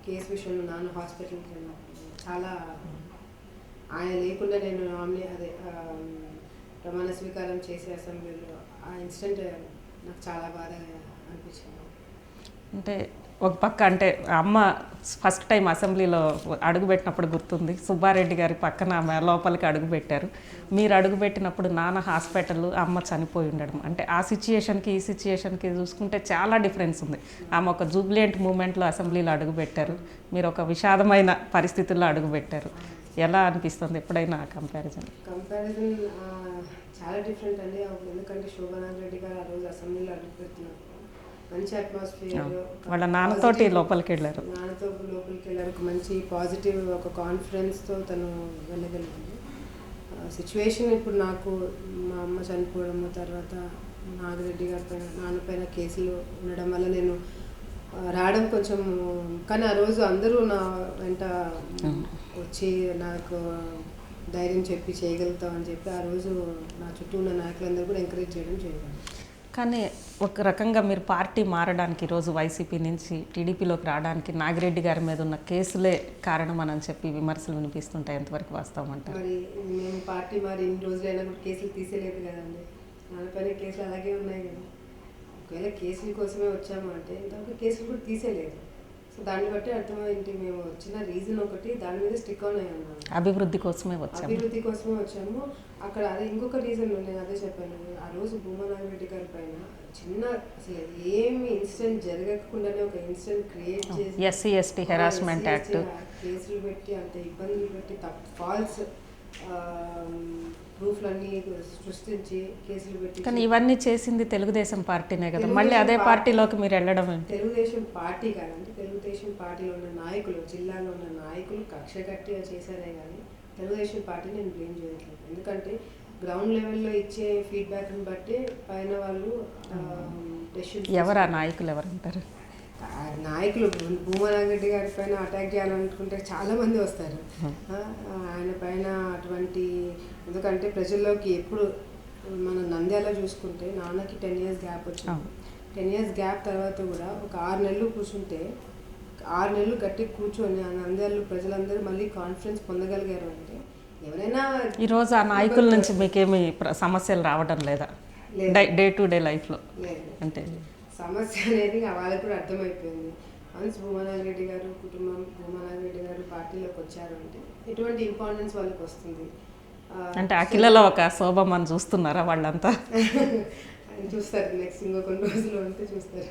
S2: కేసు విషయంలో నాన్న హాస్పిటల్కి వెళ్ళినప్పుడు చాలా, ఆయన లేకుండా నేను ప్రమాణ స్వీకారం చేసే అసెంబ్లీలో ఆ ఇన్సిడెంట్ నాకు చాలా బాధ అనిపించింది.
S1: అంటే ఒక పక్క అంటే అమ్మ ఫస్ట్ టైం అసెంబ్లీలో అడుగుపెట్టినప్పుడు గుర్తుంది, సుబ్బారెడ్డి గారి పక్కన ఆమె లోపలికి అడుగుపెట్టారు. మీరు అడుగుపెట్టినప్పుడు నాన్న హాస్పిటల్, అమ్మ చనిపోయి ఉండడం, అంటే ఆ సిచ్యుయేషన్కి ఈ సిచ్యుయేషన్కి చూసుకుంటే చాలా డిఫరెన్స్ ఉంది. ఆమె ఒక జూబ్లియంట్ మూమెంట్లో అసెంబ్లీలో అడుగుపెట్టారు, మీరు ఒక విషాదమైన పరిస్థితుల్లో అడుగుపెట్టారు. ఎలా అనిపిస్తుంది ఎప్పుడైనా కంపారిజన్
S2: చాలా డిఫరెంట్ అండి. ఎందుకంటే శోభా నాగిరెడ్డి గారు ఆ రోజు అసెంబ్లీలో అడుగుపెడుతున్నప్పుడు మంచి అట్మాస్ఫియర్,
S1: వాళ్ళ నాన్నతోటి లోపలికి వెళ్ళారు,
S2: ఒక మంచి పాజిటివ్ ఒక కాన్ఫిడెన్స్తో తను వెళ్ళగలిగింది. సిచ్యువేషన్ ఇప్పుడు నాకు మా అమ్మ చనిపోవడము, తర్వాత నాగిరెడ్డి గారి పైన నాన్న పైన కేసులు ఉండడం వల్ల నేను రావడం కొంచెం, కానీ ఆ రోజు అందరూ నా వెంట వచ్చి నాకు ధైర్యం చెప్పి చేయగలుగుతాం అని చెప్పి ఆ రోజు నా చుట్టూ ఉన్న నాయకులందరూ కూడా ఎంకరేజ్ చేయడం జరిగింది.
S1: కానీ ఒక రకంగా మీరు పార్టీ మారడానికి ఈరోజు వైసీపీ నుంచి టీడీపీలోకి రావడానికి నాగిరెడ్డి గారి మీద ఉన్న కేసులే కారణం అని చెప్పి విమర్శలు వినిపిస్తుంటాయి, ఎంతవరకు వాస్తవం అంటారు?
S2: మరి మేము పార్టీ మారి ఇన్ని రోజులైనా కూడా కేసులు తీసేలేదు కదండి, నాపైన కేసులు అలాగే ఉన్నాయి కదా. ఒకవేళ కేసుల కోసమే వచ్చాము అంటే ఇంతవరకు కేసులు కూడా తీసేలేదు. సో దాన్ని బట్టి అర్థమైంది మేము వచ్చిన రీజన్ ఒకటి, దాని మీద స్టిక్ ఆన్ అయ్యి ఉన్నాము,
S1: అభివృద్ధి కోసమే
S2: వచ్చాము. అక్కడ అదే ఇంకొక రీజన్ నేను అదే చెప్పాను, ఆ రోజు భూమా నాగిరెడ్డి గారి పైన చిన్న అసలు ఏమి ఇన్సిడెంట్ జరగకుండానే ఒక ఇన్సిడెంట్ క్రియేట్ చేసి
S1: ఎస్సీ ఎస్టీ హెరాస్మెంట్ యాక్ట్
S2: కేసులు పెట్టి అంత ఇబ్బందులు పెట్టి ఫాల్స్ ప్రూఫ్లన్నీ సృష్టించి కేసులు పెట్టి, కానీ
S1: ఇవన్నీ చేసింది తెలుగుదేశం పార్టీనే కదా, మళ్ళీ అదే పార్టీలోకి మీరు వెళ్ళడం?
S2: తెలుగుదేశం పార్టీ కాదండి, తెలుగుదేశం పార్టీలో ఉన్న నాయకులు, జిల్లాలో ఉన్న నాయకులు కక్ష కట్టిగా చేశారే కానీ తెలుగుదేశం పార్టీ నేను బ్లేమ్ చేయట్లేదు. ఎందుకంటే గ్రౌండ్ లెవెల్లో ఇచ్చే ఫీడ్బ్యాక్ని బట్టి పైన వాళ్ళు
S1: ఎవరు ఆ నాయకులు ఎవరంటారు?
S2: నాయకులు భూమా నాగిరెడ్డి గారి పైన అటాక్ చేయాలనుకుంటే చాలామంది వస్తారు ఆయన పైన అటువంటి. ఎందుకంటే ప్రజల్లోకి ఎప్పుడు మనం నంద్యాల చూసుకుంటే నాన్నకి 10 years గ్యాప్ వచ్చింది. 10 years గ్యాప్ తర్వాత కూడా ఒక 6 నెలలు కూర్చుంటే 6 నెలలు గట్టి కూర్చొని ఆ నంద్యాలలో ప్రజలందరూ మళ్ళీ కాన్ఫిడెన్స్ పొందగలిగారు. అంటే ఎవరైనా
S1: ఈరోజు ఆ నాయకుల నుంచి మీకేమి సమస్యలు రావడం లేదా డే టు డే లైఫ్లో? అంటే
S2: సమస్య అనేది వాళ్ళకు కూడా అర్థమైపోయింది. వన్స్ భూమా నాగిరెడ్డి గారు కుటుంబం, భూమా నాగిరెడ్డి గారు పార్టీలోకి వచ్చారు అంటే ఎటువంటి ఇంపార్టెన్స్ వాళ్ళకి వస్తుంది.
S1: అంటే అఖిలలో ఒక శోభమ్మని చూస్తున్నారా వాళ్ళంతా?
S2: చూస్తారు, నెక్స్ట్ ఇంకో కొన్ని రోజులు ఉంటే చూస్తారు.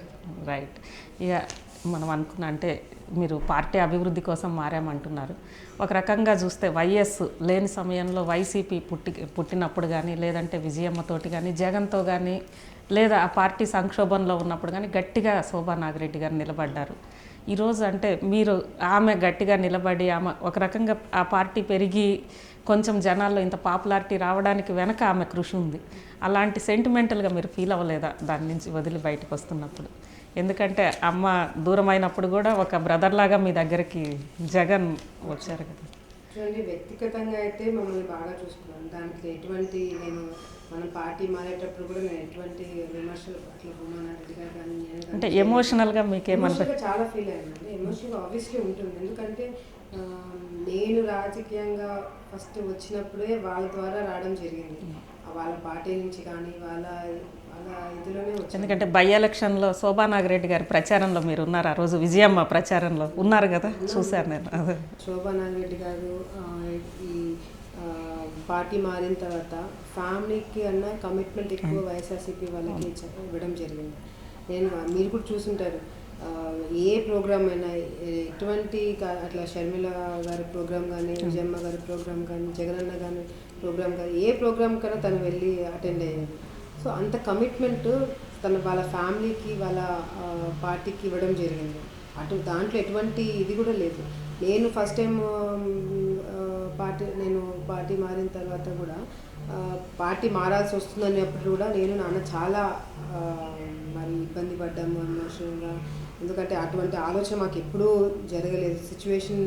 S1: రైట్. ఇక మనం అనుకున్న అంటే మీరు పార్టీ అభివృద్ధి కోసం మారామంటున్నారు. ఒక రకంగా చూస్తే వైఎస్ లేని సమయంలో వైసీపీ పుట్టినప్పుడు కానీ, లేదంటే విజయమ్మతోటి కానీ, జగన్తో కానీ, లేదా ఆ పార్టీ సంక్షోభంలో ఉన్నప్పుడు కానీ గట్టిగా శోభా నాగిరెడ్డి గారు నిలబడ్డారు. ఈరోజు అంటే మీరు ఆమె గట్టిగా నిలబడి ఆమె ఒక రకంగా ఆ పార్టీ పెరిగి కొంచెం జనాల్లో ఇంత పాపులారిటీ రావడానికి వెనక ఆమె కృషి ఉంది. అలాంటి సెంటిమెంటల్గా మీరు ఫీల్ అవ్వలేదా దాని నుంచి వదిలి బయటకు వస్తున్నప్పుడు? ఎందుకంటే అమ్మ దూరమైనప్పుడు కూడా ఒక బ్రదర్ లాగా మీ దగ్గరికి జగన్ వచ్చారు కదా.
S2: చూడండి, వ్యక్తిగతంగా అయితే మమ్మల్ని బాగా చూసుకున్నాను. దానికి ఎటువంటి మనం పార్టీ మారేటప్పుడు కూడా నేను ఎటువంటి విమర్శలు అట్లా భూమానారెడ్డి గారు కానీ
S1: అంటే ఎమోషనల్గా మీకేమన్నా
S2: చాలా ఫీల్ అయ్యానండి. ఎమోషనల్గా ఆబ్వియస్లీ ఉంటుంది. ఎందుకంటే నేను రాజకీయంగా ఫస్ట్ వచ్చినప్పుడే వాళ్ళ ద్వారా రావడం జరిగింది. వాళ్ళ పార్టీ నుంచి కానీ వాళ్ళ ఇదిలోనే వచ్చింది. ఎందుకంటే
S1: బై ఎలక్షన్లో శోభా నాగిరెడ్డి గారి ప్రచారంలో మీరు ఉన్నారు. ఆ రోజు విజయమ్మ ప్రచారంలో ఉన్నారు కదా, చూశాను నేను.
S2: శోభా నాగిరెడ్డి గారు ఈ పార్టీ మారిన తర్వాత ఫ్యామిలీకి అన్న కమిట్మెంట్ ఎక్కువ వైఎస్ఆర్సీపీ వాళ్ళకి ఇవ్వడం జరిగింది. మీరు కూడా చూసుంటారు, ఏ ప్రోగ్రామ్ అయినా ఎటువంటి అట్లా షర్మిల గారి ప్రోగ్రామ్ కానీ, విజయమ్మ గారి ప్రోగ్రామ్ కానీ, జగనన్న గారి ప్రోగ్రామ్ కానీ, ఏ ప్రోగ్రామ్ కన్నా తను వెళ్ళి అటెండ్ అయ్యారు. సో అంత కమిట్మెంట్ వాళ్ళ ఫ్యామిలీకి వాళ్ళ పార్టీకి ఇవ్వడం జరిగింది. దాంట్లో ఎటువంటి ఇది కూడా లేదు. నేను ఫస్ట్ టైం పార్టీ మారిన తర్వాత కూడా పార్టీ మారాల్సి వస్తుందనేప్పుడు కూడా నాన్న చాలా మరి ఇబ్బంది పడ్డాము ఎమోషనల్గా. ఎందుకంటే అటువంటి ఆలోచన మాకు ఎప్పుడూ జరగలేదు. సిచ్యువేషన్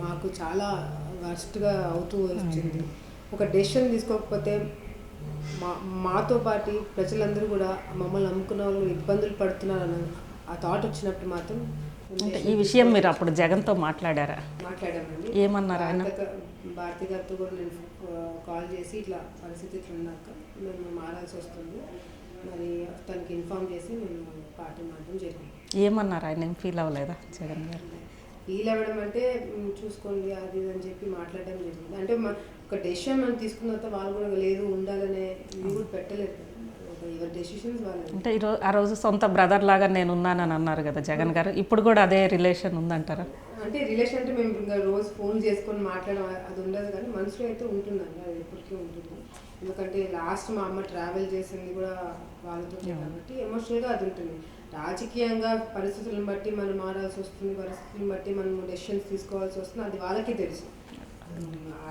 S2: మాకు చాలా వర్స్ట్గా అవుతూ వచ్చింది. ఒక డెసిషన్ తీసుకోకపోతే మాతో పాటు ప్రజలందరూ కూడా మమ్మల్ని నమ్ముకున్న వాళ్ళు ఇబ్బందులు పడుతున్నారని ఆ థాట్ వచ్చినప్పుడు మాత్రం
S1: ఈ విషయం మీరు అప్పుడు జగన్తో మాట్లాడారా?
S2: మాట్లాడామండి.
S1: ఏమన్నారు ఆయన?
S2: భారతి గారితో కూడా నేను కాల్ చేసి ఇట్లా పరిస్థితి ఇట్లా ఉన్నాక మేము మారాల్సి వస్తుంది, మరి తనకి ఇన్ఫామ్ చేసి మేము పార్టీ మారడం జరిగింది.
S1: ఏమన్నారు ఆయన? ఏం ఫీల్ అవ్వలేదా జగన్ గారు?
S2: ఫీల్ అవ్వడం అంటే చూసుకోండి అది అని చెప్పి మాట్లాడడం జరిగింది. అంటే ఒక డెసిషన్ మనం తీసుకున్న తర్వాత వాళ్ళు కూడా లేదు ఉండాలనే ఇది కూడా పెట్టలేదు. ఎవరి డెసిషన్స్ వాళ్ళు.
S1: అంటే ఆ రోజు సొంత బ్రదర్ లాగా నేను ఉన్నానని అన్నారు కదా జగన్ గారు. ఇప్పుడు కూడా అదే రిలేషన్ ఉందంటారా?
S2: అంటే రిలేషన్ అంటే మేము ఇంకా రోజు ఫోన్ చేసుకొని మాట్లాడడం అది ఉండదు, కానీ మనసులో అయితే ఉంటుందండి, అది ఎప్పటికీ ఉంటుంది. ఎందుకంటే లాస్ట్ మా అమ్మ ట్రావెల్ చేసింది కూడా వాళ్ళతో కాబట్టి ఎమోషనల్గా అది ఉంటుంది. రాజకీయంగా పరిస్థితులను బట్టి మనం మారాల్సి వస్తుంది, పరిస్థితులను బట్టి మనం డెసిషన్స్ తీసుకోవాల్సి వస్తుంది, అది వాళ్ళకే తెలుసు.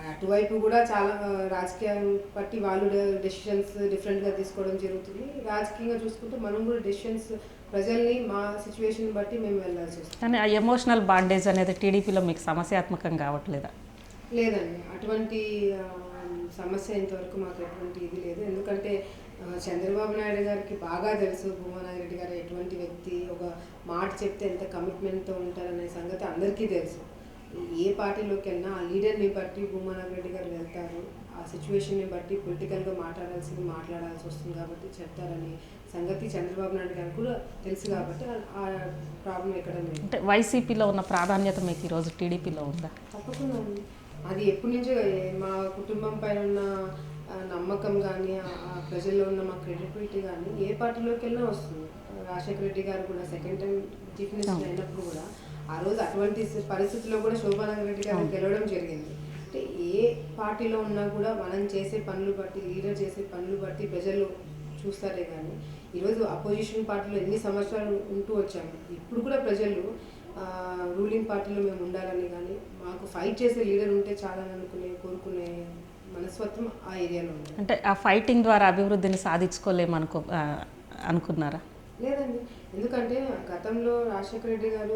S2: అటువైపు కూడా చాలా రాజకీయం బట్టి వాళ్ళు డెసిషన్స్ డిఫరెంట్గా తీసుకోవడం జరుగుతుంది. రాజకీయంగా చూసుకుంటే మనం కూడా డెసిషన్స్ ప్రజల్ని మా సిచ్యువేషన్ బట్టి మేము వెళ్ళాల్సి వస్తుంది.
S1: కానీ ఆ ఎమోషనల్ బాండేజ్ అనేది టీడీపీలో మీకు సమస్యాత్మకం కావట్లేదా?
S2: లేదండి, అటువంటి సమస్య ఇంతవరకు మాకు ఎటువంటి ఇది లేదు. ఎందుకంటే చంద్రబాబు నాయుడు గారికి బాగా తెలుసు భూమానారెడ్డి గారు ఎటువంటి వ్యక్తి, ఒక మాట చెప్తే ఎంత కమిట్మెంట్తో ఉంటారనే సంగతి అందరికీ తెలుసు. ఏ పార్టీలోకి వెళ్ళినా ఆ లీడర్ని బట్టి భూమానారెడ్డి గారు వెళ్తారు, ఆ సిచ్యువేషన్ని బట్టి పొలిటికల్గా మాట్లాడాల్సి వస్తుంది కాబట్టి చెప్తారని సంగతి చంద్రబాబు నాయుడు గారికి కూడా తెలుసు కాబట్టి ఆ ప్రాబ్లం ఎక్కడ లేదు.
S1: అంటే వైసీపీలో ఉన్న ప్రాధాన్యత మీకు ఈరోజు టీడీపీలో ఉందా?
S2: తప్పకుండా ఉంది. అది ఎప్పటి నుంచో మా కుటుంబం పైన ఉన్న నమ్మకం కానీ, ఆ ప్రజల్లో ఉన్న మా క్రెడిబిలిటీ కానీ ఏ పార్టీలోకి వెళ్ళినా వస్తుంది. రాజశేఖర రెడ్డి గారు కూడా సెకండ్ టైం చీఫ్ మినిస్టర్ అయినప్పుడు కూడా ఆ రోజు అటువంటి పరిస్థితుల్లో కూడా శోభా నాగిరెడ్డి గారు గెలవడం జరిగింది. అంటే ఏ పార్టీలో ఉన్నా కూడా మనం చేసే పనులు బట్టి, లీడర్ చేసే పనులు బట్టి ప్రజలు చూస్తారే కానీ ఈరోజు అపోజిషన్ పార్టీలో ఎన్ని సంవత్సరాలు ఉంటూ వచ్చాము, ఇప్పుడు కూడా ప్రజలు రూలింగ్ పార్టీలో మేము ఉండాలని కానీ మాకు ఫైట్ చేసే లీడర్ ఉంటే చాలా కోరుకునే మనస్తత్వం ఆ ఏరియాలో ఉంది.
S1: అంటే ఆ ఫైటింగ్ ద్వారా అభివృద్ధిని సాధించుకోలేమనుకో అనుకున్నారా?
S2: లేదండి, ఎందుకంటే గతంలో రాజశేఖర రెడ్డి గారు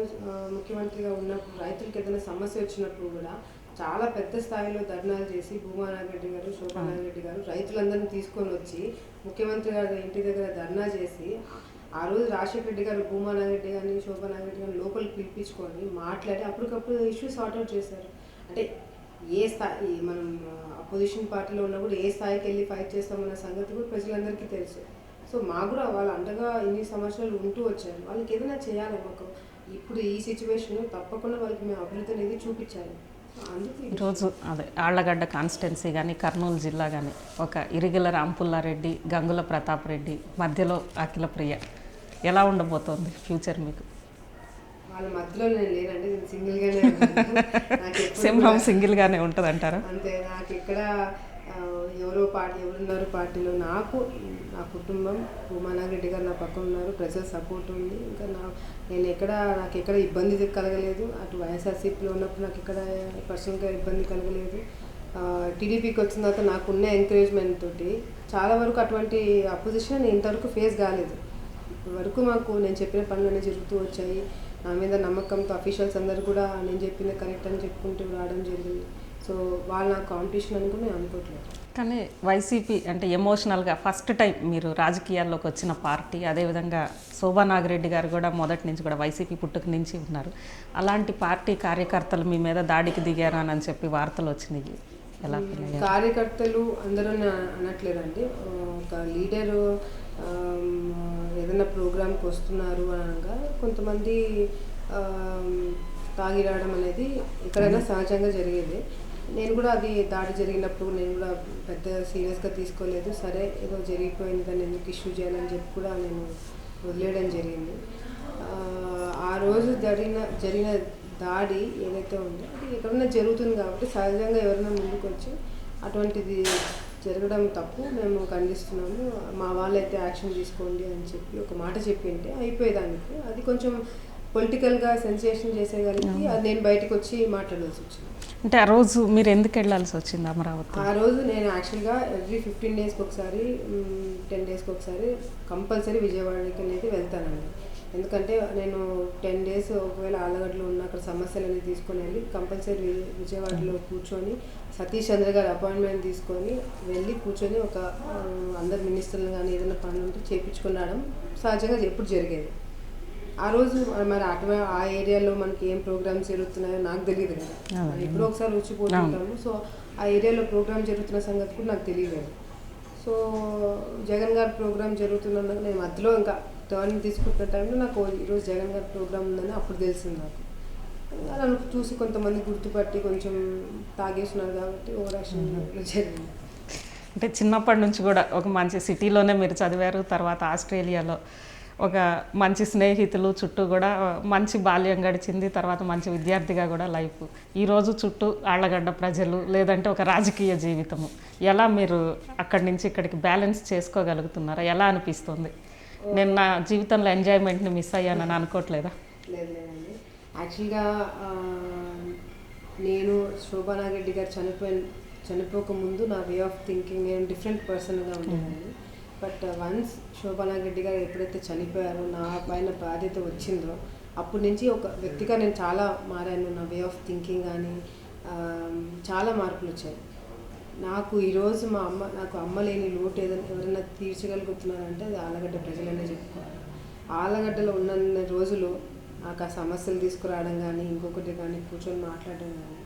S2: ముఖ్యమంత్రిగా ఉన్నప్పుడు రైతులకు ఏదైనా సమస్య వచ్చినప్పుడు కూడా చాలా పెద్ద స్థాయిలో ధర్నాలు చేసి భూమానారెడ్డి గారు, శోభా నాగిరెడ్డి గారు రైతులందరినీ తీసుకొని వచ్చి ముఖ్యమంత్రి గారి ఇంటి దగ్గర ధర్నా చేసి ఆ రోజు రాజశేఖర రెడ్డి గారు భూమానారెడ్డి గారిని, శోభా నాగిరెడ్డి గారిని లోపలికి పిలిపించుకొని మాట్లాడి అప్పటికప్పుడు ఇష్యూ సార్ట్అవుట్ చేశారు. అంటే ఏ స్థాయి మనం అపోజిషన్ పార్టీలో ఉన్నప్పుడు ఏ స్థాయికి వెళ్ళి ఫైట్ చేస్తామన్న సంగతి కూడా ప్రజలందరికీ తెలుసు. సో మాకు కూడా వాళ్ళు అండగా ఇన్ని సంవత్సరాలు ఉంటూ వచ్చారు. వాళ్ళకి ఏదైనా చేయాలి, మాకు ఇప్పుడు ఈ సిచ్యువేషన్ తప్పకుండా వాళ్ళకి మేము అభివృద్ధి అనేది చూపించాలి. అందుకే
S1: ఈరోజు అదే ఆళ్లగడ్డ కాన్స్టిట్యున్సీ కానీ, కర్నూలు జిల్లా కానీ ఒక ఇరిగల రాంపుల్లారెడ్డి, గంగుల ప్రతాప్ రెడ్డి మధ్యలో అఖిలప్రియ ఎలా ఉండబోతోంది ఫ్యూచర్ మీకు?
S2: వాళ్ళ మధ్యలో నేను లేనండి, నేను సింగిల్గానే ఉన్నాను. నాకు ఎప్పుడు
S1: సింహం సింగిల్గానే ఉంటుంది అంటారా?
S2: అంతే, నాకు ఎక్కడ ఎవరున్నారు పార్టీలో, నాకు నా కుటుంబం, ఉమానాగిరెడ్డి గారు నా పక్కన ఉన్నారు, ప్రజల సపోర్ట్ ఉంది. ఇంకా నాకు ఎక్కడ ఇబ్బంది కలగలేదు. అటు వైఎస్ఆర్సీపీలో ఉన్నప్పుడు నాకు ఎక్కడ పర్సనల్గా ఇబ్బంది కలగలేదు. టీడీపీకి వచ్చిన తర్వాత నాకున్న ఎంకరేజ్మెంట్ తోటి చాలా వరకు అటువంటి అపోజిషన్ నేను ఇంతవరకు ఫేస్ కాలేదు. ఇప్పటివరకు నేను చెప్పిన పనులన్నీ జరుగుతూ వచ్చాయి. నా మీద నమ్మకంతో అఫీషియల్స్ అందరూ కూడా నేను చెప్పింది కరెక్ట్ అని చెప్పుకుంటూ రావడం జరిగింది. సో వాళ్ళు నాకు కాంపిటీషన్ అని కూడా నేను అనుకోవట్లేదు.
S1: కానీ వైసీపీ అంటే ఎమోషనల్గా ఫస్ట్ టైం మీరు రాజకీయాల్లోకి వచ్చిన పార్టీ, అదేవిధంగా శోభా నాగిరెడ్డి గారు కూడా మొదటి నుంచి కూడా వైసీపీ పుట్టుక నుంచి ఉన్నారు. అలాంటి పార్టీ కార్యకర్తలు మీ మీద దాడికి దిగారని చెప్పి వార్తలు వచ్చినాయి. ఎలా
S2: కార్యకర్తలు అందరూ అనట్లేదండి. ఒక లీడరు ఏదైనా ప్రోగ్రామ్కి వస్తున్నారు అనగా కొంతమంది తాగి రావడం అనేది ఎక్కడైనా సహజంగా జరిగేది. నేను కూడా అది దాడి జరిగినప్పుడు నేను కూడా పెద్ద సీరియస్గా తీసుకోలేదు. సరే ఏదో జరిగిపోయింది దాన్ని ఎందుకు ఇష్యూ చేయాలని చెప్పి కూడా నేను వదిలేయడం జరిగింది. ఆ రోజు జరిగిన దాడి ఏదైతే ఉందో అది ఎక్కడైనా జరుగుతుంది కాబట్టి సహజంగా ఎవరైనా ముందుకు వచ్చి అటువంటిది జరగడం తప్పు, మేము ఖండిస్తున్నాము, మా వాళ్ళైతే యాక్షన్ తీసుకోండి అని చెప్పి ఒక మాట చెప్పింటే అయిపోయేదానికి. అది కొంచెం పొలిటికల్గా సెన్సేషన్ చేసేగలిగి అది నేను బయటకు వచ్చి మాట్లాడాల్సి వచ్చింది.
S1: అంటే ఆ రోజు మీరు ఎందుకు వెళ్ళాల్సి వచ్చింది అమరావతి?
S2: ఆ రోజు నేను యాక్చువల్గా ఎవ్రీ 15 డేస్కి ఒకసారి 10 డేస్కి ఒకసారి కంపల్సరీ విజయవాడకి అనేది వెళ్తానండి. ఎందుకంటే నేను 10 డేస్ ఒకవేళ ఆలగడ్డలో ఉన్న అక్కడ సమస్యలన్నీ తీసుకొని వెళ్ళి కంపల్సరీ విజయవాడలో కూర్చొని సతీష్ చంద్ర గారు అపాయింట్మెంట్ తీసుకొని వెళ్ళి కూర్చొని ఒక అందరు మినిస్టర్లు కానీ ఏదైనా పనులు ఉంటే చేయించుకొని రావడం సహజంగా ఎప్పుడు జరిగేది. ఆ రోజు మరి ఆ ఏరియాలో మనకి ఏం ప్రోగ్రామ్స్ జరుగుతున్నాయో నాకు తెలియదు కదా, ఎప్పుడో ఒకసారి వచ్చిపోతుంటాము. సో ఆ ఏరియాలో ప్రోగ్రామ్ జరుగుతున్న సంగతి కూడా నాకు తెలియదు. సో జగన్ గారి ప్రోగ్రామ్ జరుగుతున్నా నేను మధ్యలో ఇంకా టర్న్ తీసుకుంటున్న టైంలో నాకు ఈరోజు జగన్ గారి ప్రోగ్రామ్ ఉందని అప్పుడు తెలిసింది నాకు. నన్ను చూసి కొంతమంది గుర్తుపట్టి కొంచెం తాగేస్తున్నారు కాబట్టి ఓవర్ యాక్షన్ జరిగింది.
S1: అంటే చిన్నప్పటి నుంచి కూడా ఒక మంచి సిటీలోనే మీరు చదివారు, తర్వాత ఆస్ట్రేలియాలో ఒక మంచి స్నేహితులు చుట్టూ కూడా మంచి బాల్యం గడిచింది, తర్వాత మంచి విద్యార్థిగా కూడా లైఫ్. ఈరోజు చుట్టూ ఆళ్లగడ్డ ప్రజలు, లేదంటే ఒక రాజకీయ జీవితము, ఎలా మీరు అక్కడి నుంచి ఇక్కడికి బ్యాలెన్స్ చేసుకోగలుగుతున్నారా? ఎలా అనిపిస్తుంది? నేను నా జీవితంలో ఎంజాయ్మెంట్ని మిస్ అయ్యానని అనుకోవట్లేదా?
S2: లేదండి, యాక్చువల్గా నేను శోభా నాగిరెడ్డి గారు చనిపోకముందు నా వే ఆఫ్ థింకింగ్ నేను డిఫరెంట్ పర్సన్గా ఉండేదాన్ని. బట్ వన్స్ శోభా నాగిరెడ్డి గారు ఎప్పుడైతే చనిపోయారో, నా పైన బాధ్యత వచ్చిందో, అప్పటి నుంచి ఒక వ్యక్తిగా నేను చాలా మారాను. నా వే ఆఫ్ థింకింగ్ కానీ చాలా మార్పులు వచ్చాయి నాకు. ఈరోజు నాకు అమ్మ లేని లోటు ఎవరైనా తీర్చగలుగుతున్నారంటే అది ఆలగడ్డ ప్రజలనే చెప్పుకోవాలి. ఆలగడ్డలో ఉన్న రోజులు నాకు ఆ సమస్యలు తీసుకురావడం కానీ ఇంకొకటి కానీ కూర్చొని మాట్లాడడం కానీ,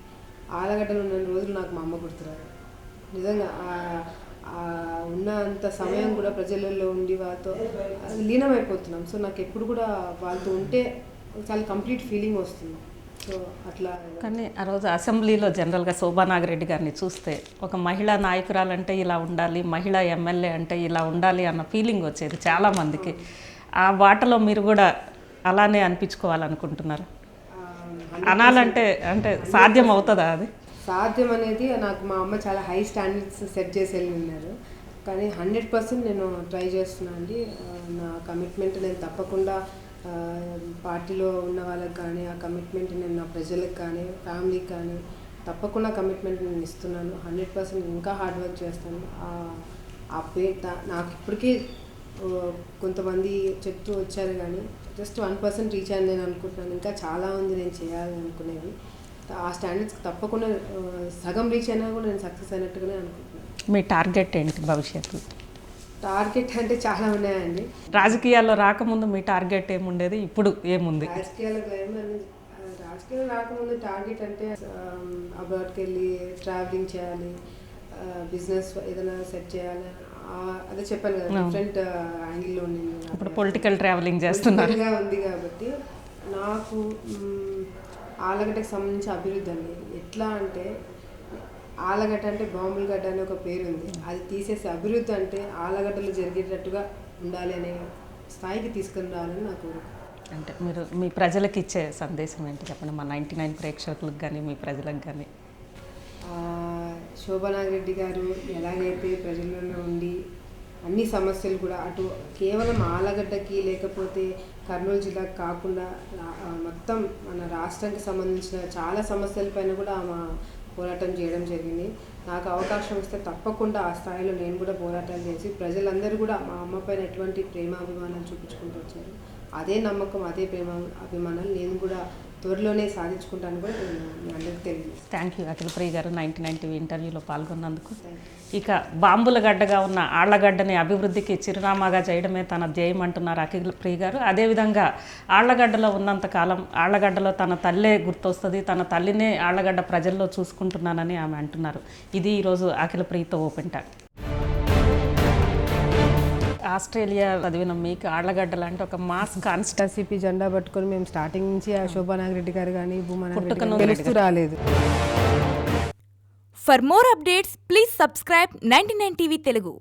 S2: ఆలగడ్డలో ఉన్న రోజులు నాకు మా అమ్మ గుర్తురాదు. నిజంగా ఉన్నంత సమయం కూడా ప్రజలలో ఉండి వాళ్ళతో లీనమైపోతున్నాం. సో నాకు ఎప్పుడు కూడా వాళ్ళతో ఉంటే చాలా కంప్లీట్ ఫీలింగ్ వస్తుంది. సో అట్లా.
S1: కానీ ఆ రోజు అసెంబ్లీలో జనరల్గా శోభా నాగిరెడ్డి గారిని చూస్తే ఒక మహిళా నాయకురాలంటే ఇలా ఉండాలి, మహిళా ఎమ్మెల్యే అంటే ఇలా ఉండాలి అన్న ఫీలింగ్ వచ్చేది చాలామందికి. ఆ వాటలో మీరు కూడా అలానే అనిపించుకోవాలనుకుంటున్నారు? అనాలంటే అంటే సాధ్యం అవుతుందా? అది
S2: సాధ్యం అనేది నాకు మా అమ్మ చాలా హై స్టాండర్డ్స్ సెట్ చేసి వెళ్ళి ఉన్నారు. కానీ 100% నేను ట్రై చేస్తున్నాను అండి. నా కమిట్మెంట్ నేను తప్పకుండా పార్టీలో ఉన్న వాళ్ళకి కానీ ఆ కమిట్మెంట్ నేను నా ప్రజలకు కానీ ఫ్యామిలీకి కానీ తప్పకుండా కమిట్మెంట్ నేను ఇస్తున్నాను. 100% ఇంకా హార్డ్ వర్క్ చేస్తాను. ఆ పేరు నాకు ఇప్పటికీ కొంతమంది చెప్తూ వచ్చారు కానీ జస్ట్ 1% రీచ్ అయ్యాను నేను అనుకుంటున్నాను. ఇంకా చాలా ఉంది నేను చేయాలి అనుకునేది. ఆ స్టాండర్డ్స్కి తప్పకుండా సగం రీచ్ అయినా కూడా నేను సక్సెస్ అయినట్టుగానే అనుకుంటున్నాను.
S1: మీ టార్గెట్ ఏంటి భవిష్యత్తు?
S2: టార్గెట్ అంటే చాలా ఉన్నాయండి.
S1: రాజకీయాల్లో రాకముందు మీ టార్గెట్ ఏముండేది, ఇప్పుడు ఏముంది?
S2: రాజకీయాలు రాకముందు టార్గెట్ అంటే అబ్రాడ్కి వెళ్ళి ట్రావెలింగ్ చేయాలి, బిజినెస్ ఏదైనా సెట్ చేయాలి. అదే చెప్పాను కదా, డిఫరెంట్ యాంగిల్లో నేను
S1: ఇప్పుడు పొలిటికల్ ట్రావెలింగ్ చేస్తున్నారు
S2: ఉంది కాబట్టి నాకు ఆలగడ్డకు సంబంధించి అభివృద్ధి అండి. ఎట్లా అంటే ఆలగడ్డ అంటే బాంబుల గడ్డ అనే ఒక పేరు ఉంది, అది తీసేసి అభివృద్ధి అంటే ఆలగడ్డలు జరిగేటట్టుగా ఉండాలి అనే స్థాయికి తీసుకుని రావాలని నాకు.
S1: అంటే మీరు మీ ప్రజలకు ఇచ్చే సందేశం ఏంటి చెప్పండి, మా 99 ప్రేక్షకులకు కానీ మీ ప్రజలకు కానీ?
S2: శోభనాగిరెడ్డి గారు ఎలాగైతే ప్రజలలో ఉండి అన్ని సమస్యలు కూడా అటు కేవలం ఆలగడ్డకి లేకపోతే కర్నూలు జిల్లాకు కాకుండా మొత్తం మన రాష్ట్రానికి సంబంధించిన చాలా సమస్యలపైన కూడా ఆమె పోరాటం చేయడం జరిగింది. నాకు అవకాశం ఇస్తే తప్పకుండా ఆ స్థాయిలో నేను కూడా పోరాటాలు చేసి ప్రజలందరూ కూడా మా అమ్మ పైన ఎటువంటి ప్రేమాభిమానాలు చూపించుకుంటూ వచ్చారు. అదే నమ్మకం, అదే అభిమానాలు నేను కూడా త్వరలోనే సాధించుకుంటాను కూడా మీ అందరికీ తెలియదు.
S1: థ్యాంక్ యూ అఖిలప్రియ గారు 99 టీవీ ఇంటర్వ్యూలో పాల్గొన్నందుకు. ఇక బాంబుల గడ్డగా ఉన్న ఆళ్లగడ్డని అభివృద్ధికి చిరునామాగా చేయడమే తన ధ్యేయం అంటున్నారు అఖిలప్రియ గారు. అదేవిధంగా ఆళ్లగడ్డలో ఉన్నంతకాలం ఆళ్లగడ్డలో తన తల్లే గుర్తొస్తుంది, తన తల్లినే ఆళ్లగడ్డ ప్రజల్లో చూసుకుంటున్నానని ఆమె అంటున్నారు. ఇది ఈరోజు అఖిలప్రియతో ఓపెన్ టాక్. ఆస్ట్రేలియా చదివిన మీకు ఆళ్లగడ్డ లాంటి ఒక మాస్
S2: కాన్స్టిట్యూన్సీ జెండా పట్టుకొని మేము స్టార్టింగ్ నుంచి ఆ శోభానాగిరెడ్డి గారు కానీ భూమనాగిరెడ్డి తెలుస్తూ రాలేదు.
S3: For more updates, please subscribe 99 TV Telugu.